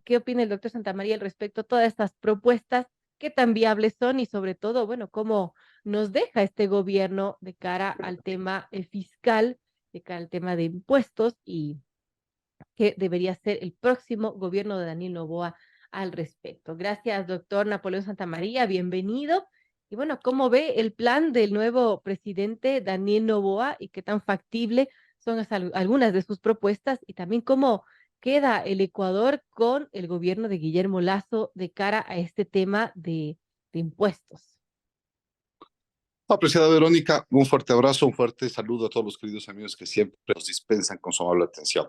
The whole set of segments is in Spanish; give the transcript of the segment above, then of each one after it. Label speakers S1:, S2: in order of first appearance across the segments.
S1: ¿qué opina el doctor Santamaría al respecto a todas estas propuestas? ¿Qué tan viables son? Y sobre todo, bueno, ¿cómo nos deja este gobierno de cara al tema fiscal, de cara al tema de impuestos y qué debería ser el próximo gobierno de Daniel Noboa al respecto? Gracias, doctor Napoleón Santamaría, bienvenido. Y bueno, ¿cómo ve el plan del nuevo presidente Daniel Noboa y qué tan factible son algunas de sus propuestas? Y también cómo queda el Ecuador con el gobierno de Guillermo Lazo de cara a este tema de impuestos.
S2: Apreciada Verónica, un fuerte abrazo, un fuerte saludo a todos los queridos amigos que siempre nos dispensan con su amable atención.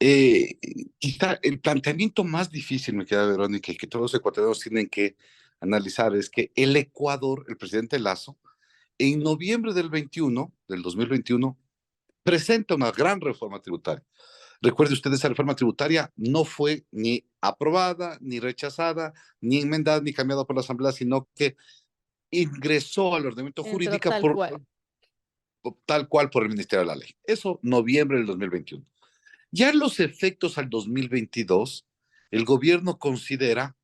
S2: Eh, Quizá el planteamiento más difícil, me queda Verónica, y que todos los ecuatorianos tienen que analizar es que el Ecuador, el presidente Lazo, en noviembre del 2021, presenta una gran reforma tributaria. Recuerde usted, esa reforma tributaria no fue ni aprobada, ni rechazada, ni enmendada, ni cambiada por la Asamblea, sino que ingresó al ordenamiento
S1: Entró
S2: jurídico
S1: tal cual.
S2: tal cual por el Ministerio de la Ley. Eso, noviembre del 2021. Ya en los efectos al 2022, el gobierno considera,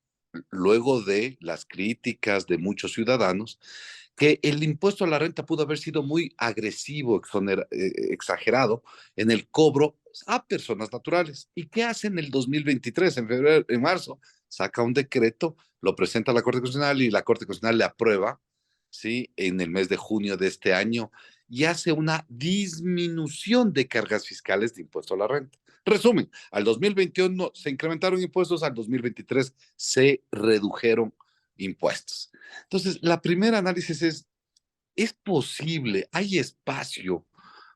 S2: luego de las críticas de muchos ciudadanos, que el impuesto a la renta pudo haber sido muy agresivo, exagerado en el cobro a personas naturales. ¿Y qué hace en el 2023, en febrero, en marzo? Saca un decreto, lo presenta a la Corte Constitucional y la Corte Constitucional le aprueba, ¿sí? En el mes de junio de este año y hace una disminución de cargas fiscales de impuesto a la renta. Resumen, al 2021 se incrementaron impuestos, al 2023 se redujeron impuestos. Entonces, la primera análisis ¿es posible, hay espacio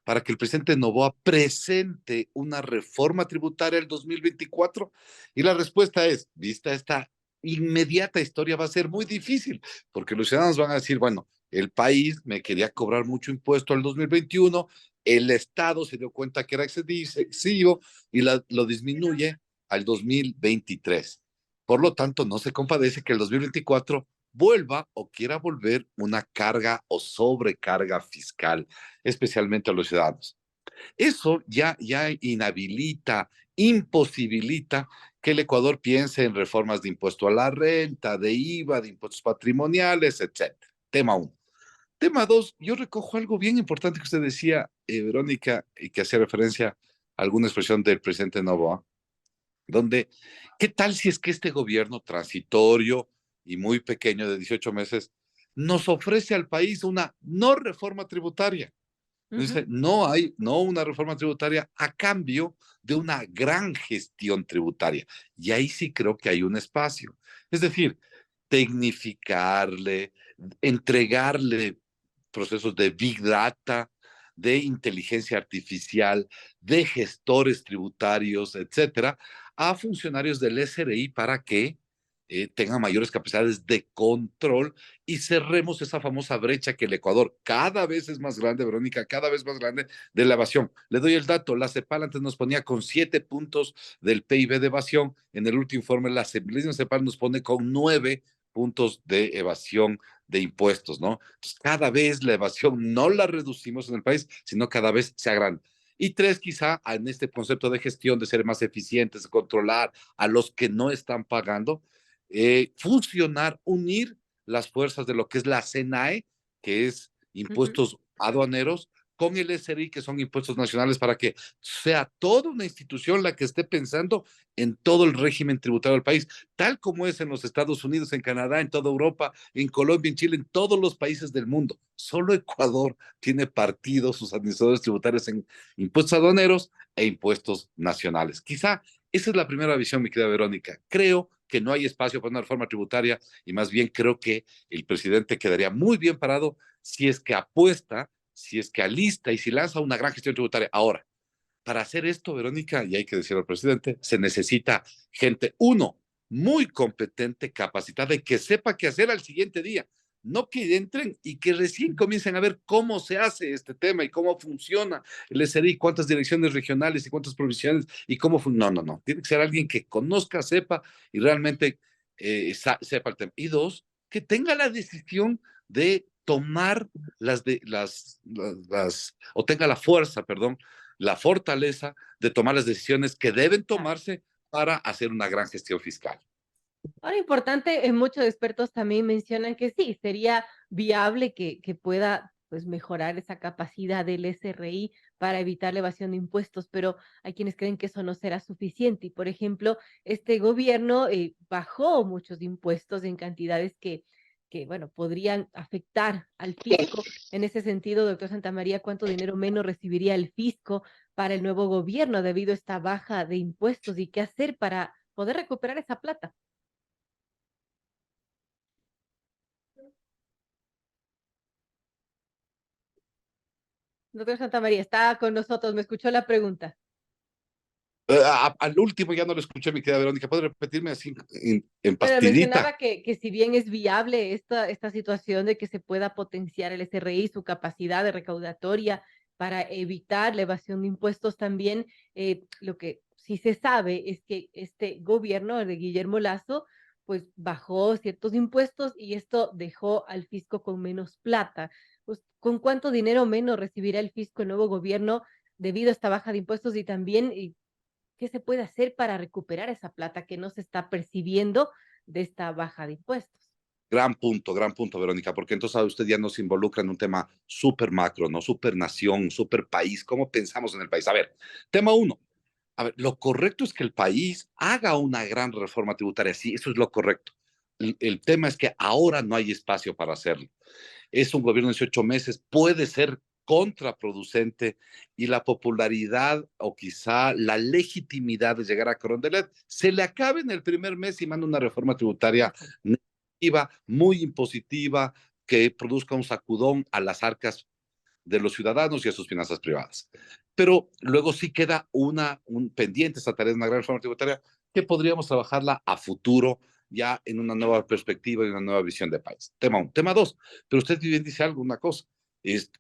S2: para que el presidente Noboa presente una reforma tributaria el 2024? Y la respuesta es, vista esta inmediata historia, va a ser muy difícil, porque los ciudadanos van a decir, bueno, el país me quería cobrar mucho impuesto al 2021, el Estado se dio cuenta que era excesivo y lo disminuye al 2023. Por lo tanto, no se compadece que el 2024 vuelva o quiera volver una carga o sobrecarga fiscal, especialmente a los ciudadanos. Eso ya inhabilita, imposibilita que el Ecuador piense en reformas de impuesto a la renta, de IVA, de impuestos patrimoniales, etcétera. Tema uno. Tema dos, yo recojo algo bien importante que usted decía, Verónica, y que hacía referencia a alguna expresión del presidente Novoa, donde, ¿qué tal si es que este gobierno transitorio y muy pequeño de 18 meses nos ofrece al país una no reforma tributaria? Dice,
S1: Ujú.
S2: no hay, no una reforma tributaria a cambio de una gran gestión tributaria. Y ahí sí creo que hay un espacio. Es decir, tecnificarle, entregarle procesos de big data, de inteligencia artificial, de gestores tributarios, etcétera, a funcionarios del SRI para que tengan mayores capacidades de control y cerremos esa famosa brecha que el Ecuador cada vez es más grande, Verónica, cada vez más grande de la evasión. Le doy el dato, la CEPAL antes nos ponía con 7 puntos del PIB de evasión, en el último informe la misma CEPAL nos pone con 9 puntos de evasión de impuestos, ¿no? Entonces, cada vez la evasión no la reducimos en el país, sino cada vez se agranda. Y tres, quizá en este concepto de gestión, de ser más eficientes, de controlar a los que no están pagando, fusionar, unir las fuerzas de lo que es la CENAE, que es
S1: Ujú.
S2: impuestos aduaneros, con el SRI, que son impuestos nacionales, para que sea toda una institución la que esté pensando en todo el régimen tributario del país, tal como es en los Estados Unidos, en Canadá, en toda Europa, en Colombia, en Chile, en todos los países del mundo. Solo Ecuador tiene partidos sus administradores tributarios en impuestos aduaneros e impuestos nacionales. Quizá esa es la primera visión, mi querida Verónica. Creo que no hay espacio para una reforma tributaria y más bien creo que el presidente quedaría muy bien parado si es que apuesta, si es que alista y si lanza una gran gestión tributaria. Ahora, para hacer esto, Verónica, y hay que decirlo al presidente, se necesita gente, uno, muy competente, capacitada y que sepa qué hacer al siguiente día. No que entren y que recién comiencen a ver cómo se hace este tema y cómo funciona el SRI, cuántas direcciones regionales y cuántas provisiones y cómo funciona. No, no, no. Tiene que ser alguien que conozca, sepa y realmente sepa el tema. Y dos, que tenga la decisión de tomar o tenga la fuerza, perdón, la fortaleza de tomar las decisiones que deben
S1: Claro.
S2: tomarse para hacer una gran gestión fiscal.
S1: Ahora, importante, muchos expertos también mencionan que sí, sería viable que pueda pues, mejorar esa capacidad del SRI para evitar la evasión de impuestos, pero hay quienes creen que eso no será suficiente. Y, por ejemplo, este gobierno bajó muchos impuestos en cantidades que, bueno, podrían afectar al fisco. En ese sentido, doctor Santamaría, ¿cuánto dinero menos recibiría el fisco para el nuevo gobierno debido a esta baja de impuestos y qué hacer para poder recuperar esa plata? Doctor Santamaría, está con nosotros, me escuchó la pregunta.
S2: Al último ya no lo escuché, mi querida Verónica. ¿Puede repetirme así en
S1: Bueno,
S2: pastillita?
S1: mencionaba que si bien es viable esta situación de que se pueda potenciar el SRI, su capacidad de recaudatoria para evitar la evasión de impuestos también, lo que sí se sabe es que este gobierno el de Guillermo Lazo, pues bajó ciertos impuestos y esto dejó al fisco con menos plata. Pues, ¿con cuánto dinero menos recibirá el fisco el nuevo gobierno debido a esta baja de impuestos y también qué se puede hacer para recuperar esa plata que no se está percibiendo de esta baja de impuestos?
S2: Gran punto, Verónica, porque entonces usted ya nos involucra en un tema súper macro, ¿no? Súper nación, súper país. ¿Cómo pensamos en el país? A ver, tema uno. A ver, lo correcto es que el país haga una gran reforma tributaria. Sí, eso es lo correcto. El tema es que ahora no hay espacio para hacerlo. Es un gobierno de 18 meses, puede ser contraproducente y la popularidad o quizá la legitimidad de llegar a Carondelet se le acabe en el primer mes y manda una reforma tributaria
S1: Exacto.
S2: negativa, muy impositiva, que produzca un sacudón a las arcas de los ciudadanos y a sus finanzas privadas. Pero luego sí queda un pendiente esta tarea de una gran reforma tributaria que podríamos trabajarla a futuro ya en una nueva perspectiva y una nueva visión de país. Tema uno. Tema dos, pero usted bien dice algo, una cosa.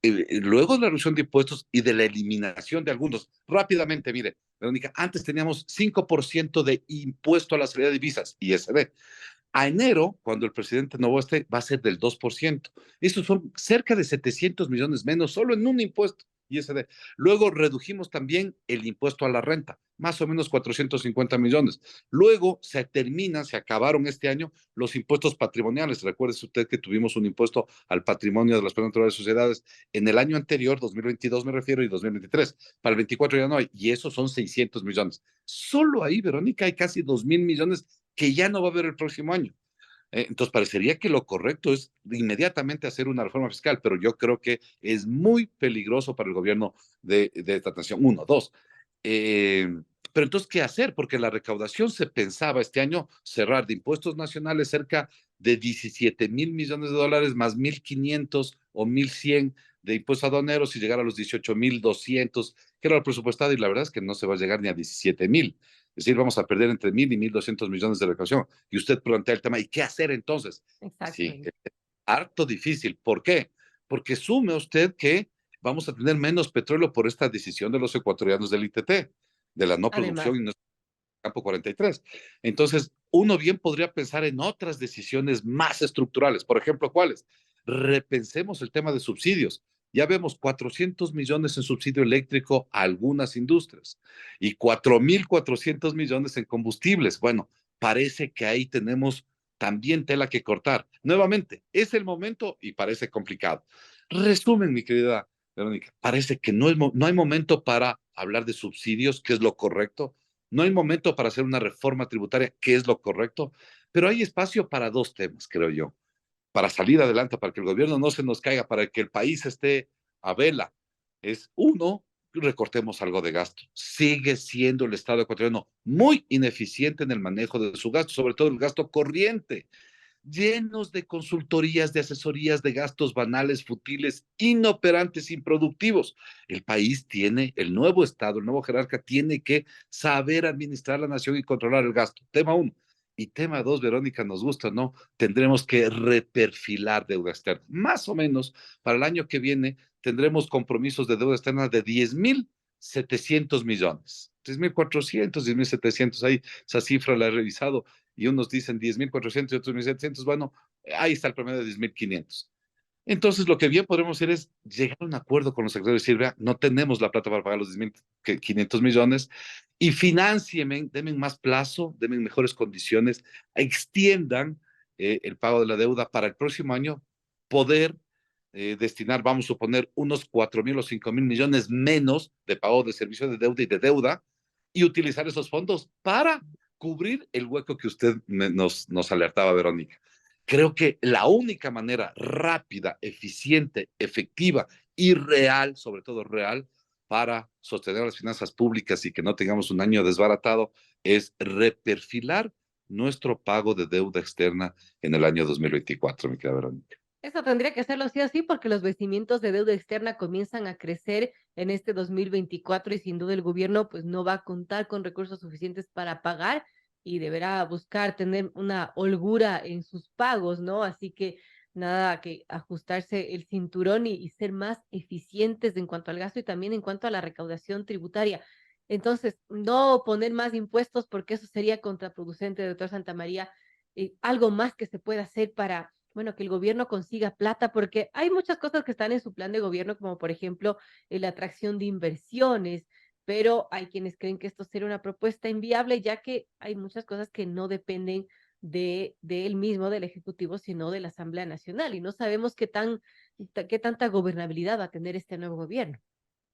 S2: Luego de la reducción de impuestos y de la eliminación de algunos, rápidamente, mire, Verónica, antes teníamos 5% de impuesto a la salida de divisas, ISD. A enero, cuando el presidente Novoa esté, va a ser del 2%. Estos son cerca de 700 millones menos solo en un impuesto. ISD. Luego redujimos también el impuesto a la renta, más o menos 450 millones. Luego se acabaron este año los impuestos patrimoniales. Recuerde usted que tuvimos un impuesto al patrimonio de las personas naturales y sociedades en el año anterior, 2022 me refiero, y 2023. Para el 24 ya no hay, y esos son 600 millones. Solo ahí, Verónica, hay casi 2.000 millones que ya no va a haber el próximo año. Entonces, parecería que lo correcto es inmediatamente hacer una reforma fiscal, pero yo creo que es muy peligroso para el gobierno de esta nación. Uno, dos. eh, pero entonces, ¿qué hacer? Porque la recaudación se pensaba este año cerrar de impuestos nacionales cerca de 17.000 millones de dólares más 1.500 o 1.100 de impuestos aduaneros y llegar a los 18.200 que era lo presupuestado, y la verdad es que no se va a llegar ni a 17.000. Es decir, vamos a perder entre 1.000 y 1.200 millones de recaudación. Y usted plantea el tema, ¿y qué hacer entonces?
S1: Exacto.
S2: Sí, es harto difícil. ¿Por qué? Porque sume usted que vamos a tener menos petróleo por esta decisión de los ecuatorianos del ITT, de la no
S1: Además,
S2: producción en nuestro campo 43. Entonces, uno bien podría pensar en otras decisiones más estructurales. Por ejemplo, ¿cuáles? Repensemos el tema de subsidios. Ya vemos 400 millones en subsidio eléctrico a algunas industrias y 4.400 millones en combustibles. Bueno, parece que ahí tenemos también tela que cortar. Nuevamente, es el momento y parece complicado. Resumen, mi querida Verónica, parece que no hay momento para hablar de subsidios, que es lo correcto. No hay momento para hacer una reforma tributaria, que es lo correcto, pero hay espacio para dos temas, creo yo, para salir adelante, para que el gobierno no se nos caiga, para que el país esté a vela. Es uno, recortemos algo de gasto. Sigue siendo el Estado ecuatoriano muy ineficiente en el manejo de su gasto, sobre todo el gasto corriente, llenos de consultorías, de asesorías, de gastos banales, futiles, inoperantes, improductivos. El país tiene, el nuevo Estado, el nuevo jerarca, tiene que saber administrar la nación y controlar el gasto. Tema uno. Y tema dos, Verónica, nos gusta, ¿no? Tendremos que reperfilar deuda externa. Más o menos, para el año que viene, tendremos compromisos de deuda externa de 10.700 millones. 10.400, 10.700, ahí esa cifra la he revisado y unos dicen 10.400 y otros 1.700, bueno, ahí está el promedio de 10.500. Entonces, lo que bien podremos hacer es llegar a un acuerdo con los secretarios y decir, vea, no tenemos la plata para pagar los 10.500 millones y financienme, denme más plazo, denme mejores condiciones, extiendan el pago de la deuda para el próximo año, poder destinar, vamos a suponer, unos 4.000 o 5.000 millones menos de pago de servicio de deuda y de deuda y utilizar esos fondos para cubrir el hueco que usted nos alertaba, Verónica. Creo que la única manera rápida, eficiente, efectiva y real, sobre todo real, para sostener las finanzas públicas y que no tengamos un año desbaratado, es reperfilar nuestro pago de deuda externa en el año 2024, mi querida Verónica.
S1: Eso tendría que hacerlo sí o sí porque los vencimientos de deuda externa comienzan a crecer en este 2024 y sin duda el gobierno pues no va a contar con recursos suficientes para pagar y deberá buscar tener una holgura en sus pagos, ¿no? Así que nada que ajustarse el cinturón y ser más eficientes en cuanto al gasto y también en cuanto a la recaudación tributaria. Entonces, no poner más impuestos porque eso sería contraproducente, doctor Santamaría. Algo más que se pueda hacer para bueno, que el gobierno consiga plata, porque hay muchas cosas que están en su plan de gobierno, como por ejemplo la atracción de inversiones, pero hay quienes creen que esto sería una propuesta inviable, ya que hay muchas cosas que no dependen de él mismo, del Ejecutivo, sino de la Asamblea Nacional, y no sabemos qué tanta gobernabilidad va a tener este nuevo gobierno.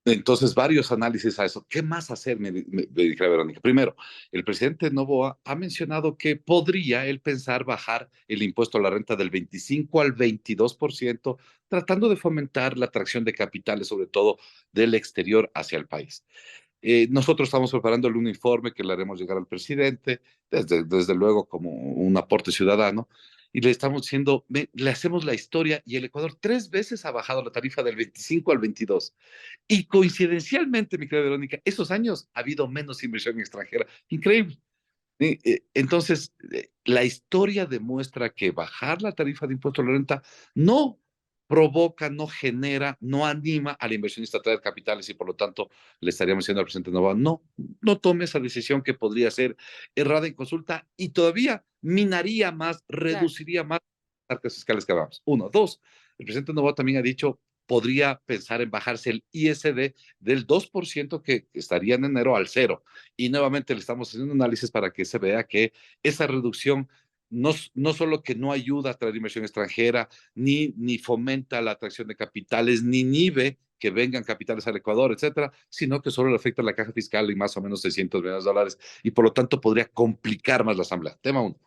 S2: Entonces, varios análisis a eso. ¿Qué más hacer? Me dijo Verónica. Primero, el presidente Novoa ha mencionado que podría él pensar bajar el impuesto a la renta del 25 al 22%, tratando de fomentar la atracción de capitales, sobre todo del exterior hacia el país. Nosotros estamos preparándole un informe que le haremos llegar al presidente, desde luego como un aporte ciudadano, y le estamos diciendo, le hacemos la historia y el Ecuador 3 veces ha bajado la tarifa del 25 al 22. Y coincidencialmente, mi querida Verónica, esos años ha habido menos inversión extranjera. Increíble. Entonces, la historia demuestra que bajar la tarifa de impuesto a la renta no provoca, no genera, no anima al inversionista a traer capitales y por lo tanto le estaríamos diciendo al presidente Novoa, no tome esa decisión que podría ser errada en consulta y todavía minaría más,
S1: Claro.
S2: reduciría más las arcas fiscales que vamos. Uno. Dos, el presidente Novoa también ha dicho, podría pensar en bajarse el ISD del 2% que estaría en enero al cero y nuevamente le estamos haciendo un análisis para que se vea que esa reducción no solo que no ayuda a traer inversión extranjera, ni fomenta la atracción de capitales, ni inhibe que vengan capitales al Ecuador, etcétera, sino que solo le afecta a la caja fiscal y más o menos 600 millones de dólares y por lo tanto podría complicar más la asamblea. Tema uno.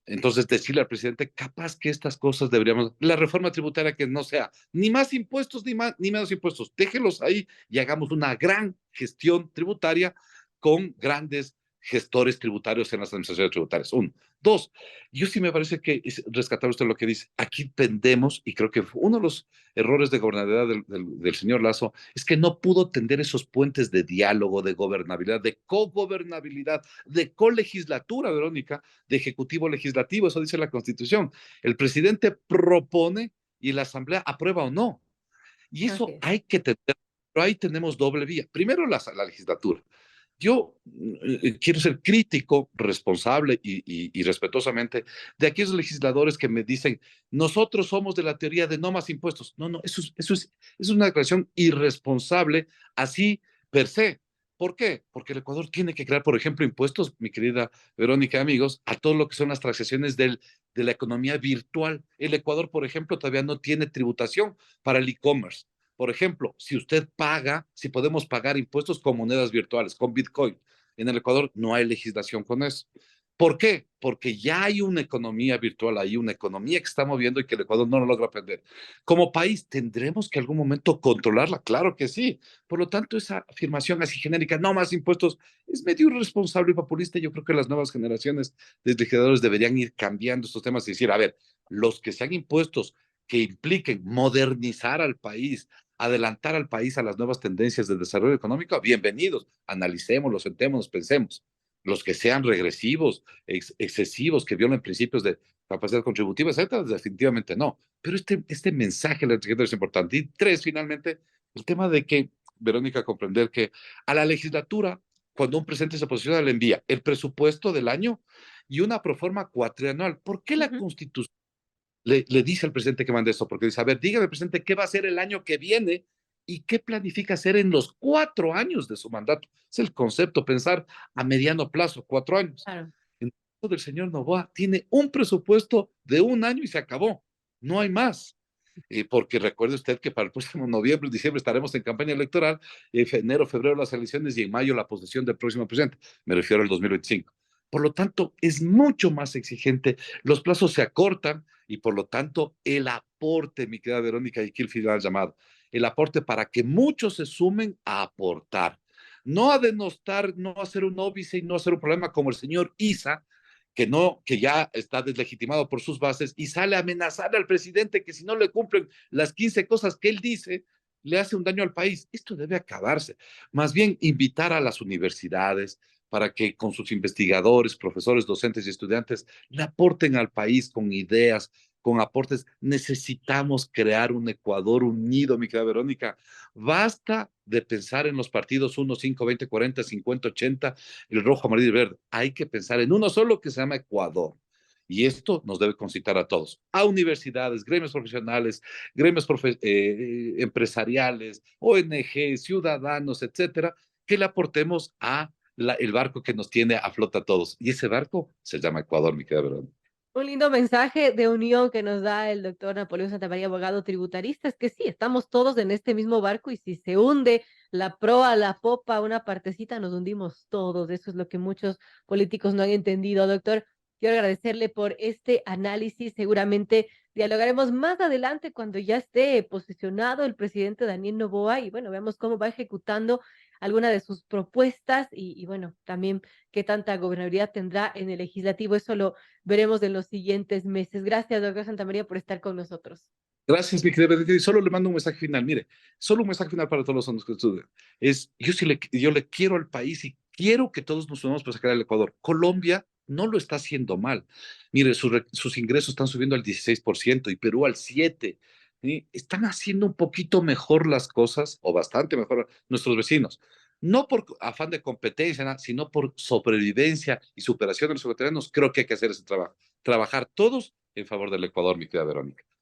S2: Entonces, decirle al presidente, capaz que estas cosas deberíamos, la reforma tributaria que no sea ni más impuestos ni menos impuestos, déjelos ahí y hagamos una gran gestión tributaria con grandes gestores tributarios en las administraciones tributarias. Uno. Dos, yo sí me parece que es rescatar usted lo que dice. Aquí pendemos, y creo que uno de los errores de gobernabilidad del señor Lazo es que no pudo tender esos puentes de diálogo, de gobernabilidad, de cogobernabilidad, de colegislatura, Verónica, de ejecutivo legislativo, eso dice la Constitución. El presidente propone y la Asamblea aprueba o no. Y
S1: Así
S2: eso
S1: es.
S2: hay que tener, pero ahí tenemos doble vía. Primero la legislatura. Yo quiero ser crítico, responsable y respetuosamente de aquellos legisladores que me dicen, nosotros somos de la teoría de no más impuestos. No, eso es una declaración irresponsable, así per se. ¿Por qué? Porque el Ecuador tiene que crear, por ejemplo, impuestos, mi querida Verónica, amigos, a todo lo que son las transacciones de la economía virtual. El Ecuador, por ejemplo, todavía no tiene tributación para el e-commerce. Por ejemplo, si usted paga, si podemos pagar impuestos con monedas virtuales, con Bitcoin, en el Ecuador no hay legislación con eso. ¿Por qué? Porque ya hay una economía virtual, hay una economía que está moviendo y que el Ecuador no lo logra aprender. Como país, ¿tendremos que algún momento controlarla? Claro que sí. Por lo tanto, esa afirmación así genérica, no más impuestos, es medio irresponsable y populista. Yo creo que las nuevas generaciones de legisladores deberían ir cambiando estos temas y decir, a ver, los que sean impuestos que impliquen modernizar al país, adelantar al país a las nuevas tendencias de desarrollo económico, bienvenidos, analicemos, sentémonos, pensemos. Los que sean regresivos, excesivos, que violen principios de capacidad contributiva, etcétera, definitivamente no. Pero este mensaje del secretario es importante. Y tres, finalmente, el tema de que, Verónica, comprender que a la legislatura, cuando un presidente se posiciona, le envía el presupuesto del año y una proforma cuatrianual. ¿Por qué la
S1: Ujú.
S2: Constitución le dice al presidente que mande esto, porque dice, a ver, dígame, presidente, ¿qué va a hacer el año que viene y qué planifica hacer en los 4 años de su mandato? Es el concepto, pensar a mediano plazo, 4 años.
S1: Claro.
S2: En el caso del señor Novoa, tiene un presupuesto de un año y se acabó. No hay más. Porque recuerde usted que para el próximo noviembre, diciembre estaremos en campaña electoral, enero, febrero las elecciones y en mayo la posesión del próximo presidente. Me refiero al 2025. Por lo tanto, es mucho más exigente, los plazos se acortan y por lo tanto el aporte, mi querida Verónica, y aquí el final llamado, el aporte para que muchos se sumen a aportar, no a denostar, no a hacer un óbice y no a hacer un problema como el señor Isa, que no, que ya está deslegitimado por sus bases y sale a amenazar al presidente que si no le cumplen las 15 cosas que él dice, le hace un daño al país. Esto debe acabarse. Más bien invitar a las universidades para que con sus investigadores, profesores, docentes y estudiantes le aporten al país con ideas, con aportes. Necesitamos crear un Ecuador unido, mi querida Verónica. Basta de pensar en los partidos 1, 5, 20, 40, 50, 80, el rojo, amarillo y verde. Hay que pensar en uno solo que se llama Ecuador. Y esto nos debe concitar a todos, a universidades, gremios profesionales, gremios empresariales, ONG, ciudadanos, etcétera, que le aportemos a el barco que nos tiene a flota a todos. Y ese barco se llama Ecuador, mi querida verdad.
S1: Un lindo mensaje de unión que nos da el doctor Napoleón Santamaría, abogado tributarista, es que sí, estamos todos en este mismo barco y si se hunde la proa, la popa, una partecita, nos hundimos todos. Eso es lo que muchos políticos no han entendido. Doctor, quiero agradecerle por este análisis. Seguramente dialogaremos más adelante cuando ya esté posicionado el presidente Daniel Noboa y bueno, veamos cómo va ejecutando alguna de sus propuestas y bueno, también qué tanta gobernabilidad tendrá en el legislativo. Eso lo veremos en los siguientes meses. Gracias, doctor Santamaría, por estar con nosotros.
S2: Gracias, mi querida Benedicta. Y solo le mando un mensaje final. Mire, solo un mensaje final para todos los años que estudian. Es, yo le quiero al país y quiero que todos nos unamos para sacar al Ecuador. Colombia no lo está haciendo mal. Mire, sus ingresos están subiendo al 16% y Perú al 7%. ¿Sí? Están haciendo un poquito mejor las cosas, o bastante mejor nuestros vecinos. No por afán de competencia, sino por sobrevivencia y superación de los ecuatorianos. Creo que hay que hacer ese trabajo. Trabajar todos en favor del Ecuador, mi querida Verónica.